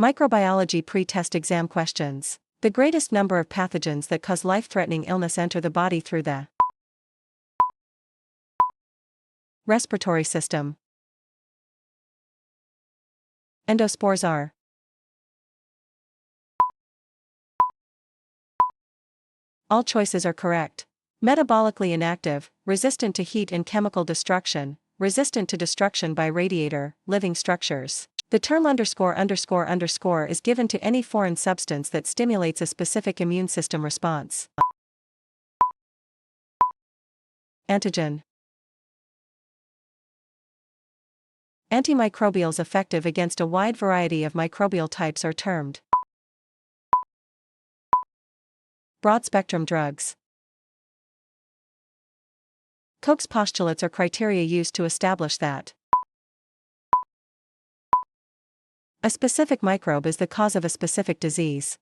Microbiology pre-test exam questions. The greatest number of pathogens that cause life-threatening illness enter the body through the respiratory system. Endospores are all choices are correct. Metabolically inactive, resistant to heat and chemical destruction, resistant to destruction by radiator, living structures. The term ___ is given to any foreign substance that stimulates a specific immune system response. Antigen. Antimicrobials effective against a wide variety of microbial types are termed broad-spectrum drugs. Koch's postulates are criteria used to establish that a specific microbe is the cause of a specific disease.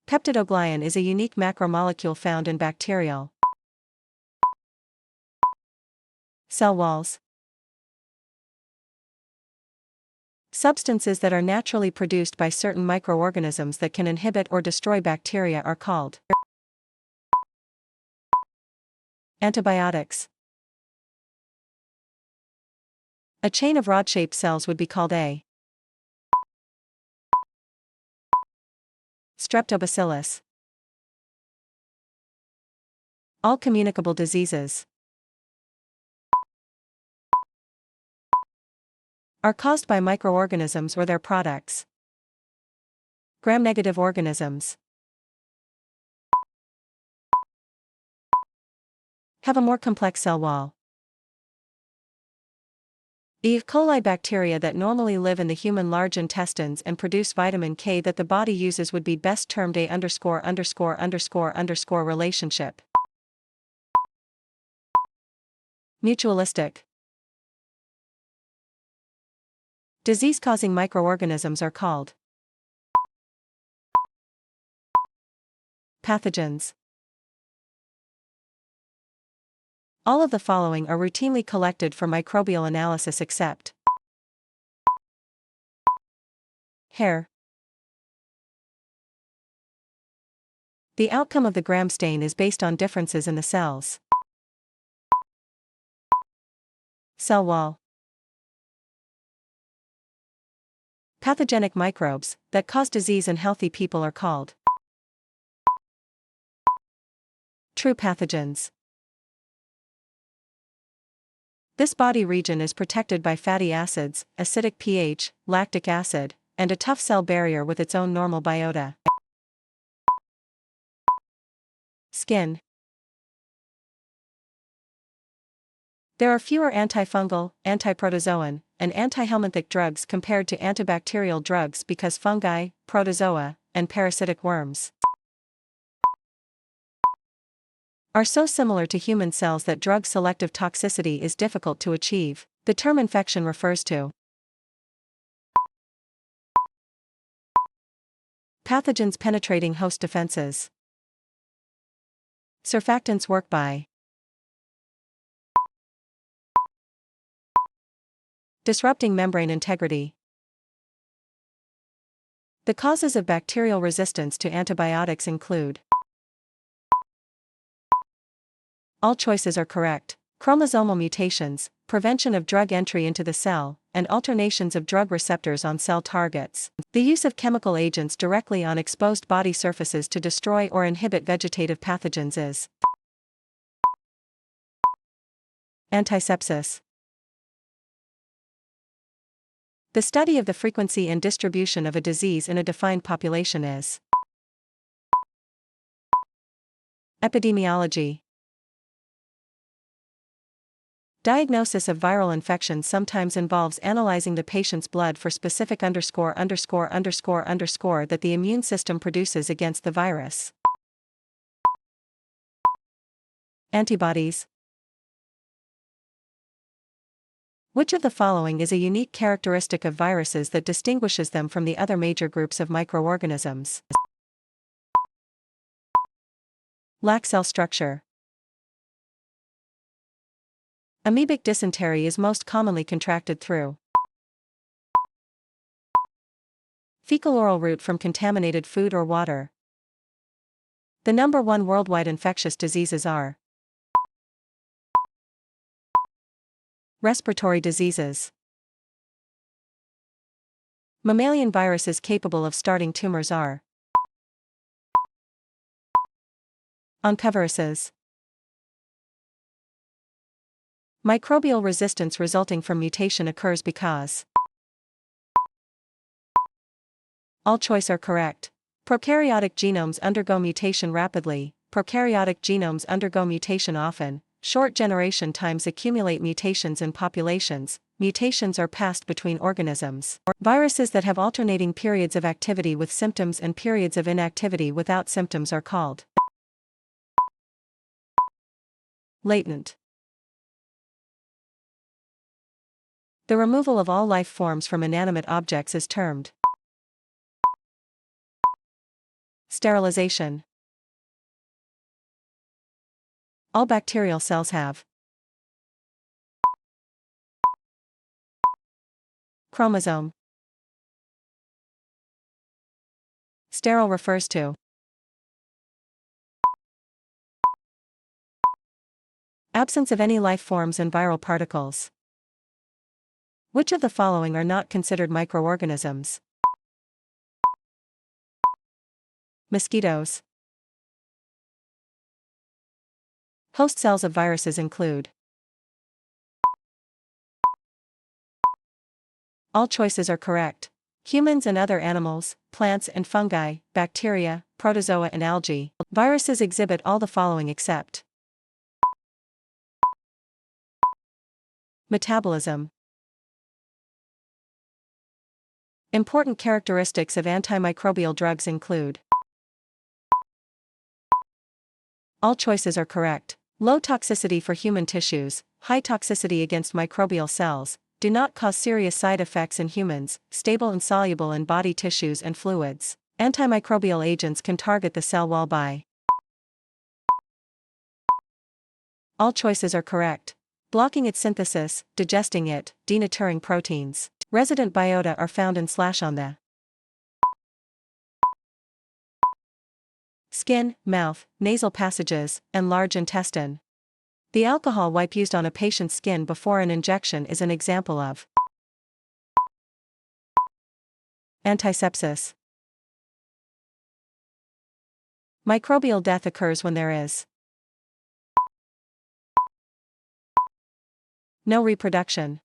Peptidoglycan is a unique macromolecule found in bacterial cell walls. Substances that are naturally produced by certain microorganisms that can inhibit or destroy bacteria are called antibiotics. A chain of rod-shaped cells would be called a streptobacillus. All communicable diseases are caused by microorganisms or their products. Gram-negative organisms have a more complex cell wall. E. coli bacteria that normally live in the human large intestines and produce vitamin K that the body uses would be best termed a _____ relationship. Mutualistic. Disease-causing microorganisms are called pathogens. All of the following are routinely collected for microbial analysis except hair. The outcome of the gram stain is based on differences in the cells. Cell wall. Pathogenic microbes that cause disease in healthy people are called true pathogens. This body region is protected by fatty acids, acidic pH, lactic acid, and a tough cell barrier with its own normal biota. Skin. There are fewer antifungal, antiprotozoan, and antihelminthic drugs compared to antibacterial drugs because fungi, protozoa, and parasitic worms are so similar to human cells that drug selective toxicity is difficult to achieve. The term infection refers to pathogens penetrating host defenses. Surfactants work by disrupting membrane integrity. The causes of bacterial resistance to antibiotics include all choices are correct. Chromosomal mutations, prevention of drug entry into the cell, and alternations of drug receptors on cell targets. The use of chemical agents directly on exposed body surfaces to destroy or inhibit vegetative pathogens is antisepsis. The study of the frequency and distribution of a disease in a defined population is epidemiology. Diagnosis of viral infections sometimes involves analyzing the patient's blood for specific _____ that the immune system produces against the virus. Antibodies. Which of the following is a unique characteristic of viruses that distinguishes them from the other major groups of microorganisms? Lack cell structure. Amoebic dysentery is most commonly contracted through Fecal oral route from contaminated food or water. The number one worldwide infectious diseases are respiratory diseases. Mammalian viruses capable of starting tumors are oncoviruses. Microbial resistance resulting from mutation occurs because all choice are correct. Prokaryotic genomes undergo mutation rapidly, prokaryotic genomes undergo mutation often, short generation times accumulate mutations in populations, mutations are passed between organisms. Viruses that have alternating periods of activity with symptoms and periods of inactivity without symptoms are called latent. The removal of all life forms from inanimate objects is termed sterilization. All bacterial cells have chromosome. Sterile refers to absence of any life forms and viral particles. Which of the following are not considered microorganisms? Mosquitoes. Host cells of viruses include. All choices are correct. Humans and other animals, plants and fungi, bacteria, protozoa and algae. Viruses exhibit all the following except metabolism. Important characteristics of antimicrobial drugs include. All choices are correct. Low toxicity for human tissues, high toxicity against microbial cells, do not cause serious side effects in humans, stable and soluble in body tissues and fluids. Antimicrobial agents can target the cell wall by. All choices are correct. Blocking its synthesis, digesting it, denaturing proteins. Resident biota are found in / on the skin, mouth, nasal passages, and large intestine. The alcohol wipe used on a patient's skin before an injection is an example of antisepsis. Microbial death occurs when there is no reproduction.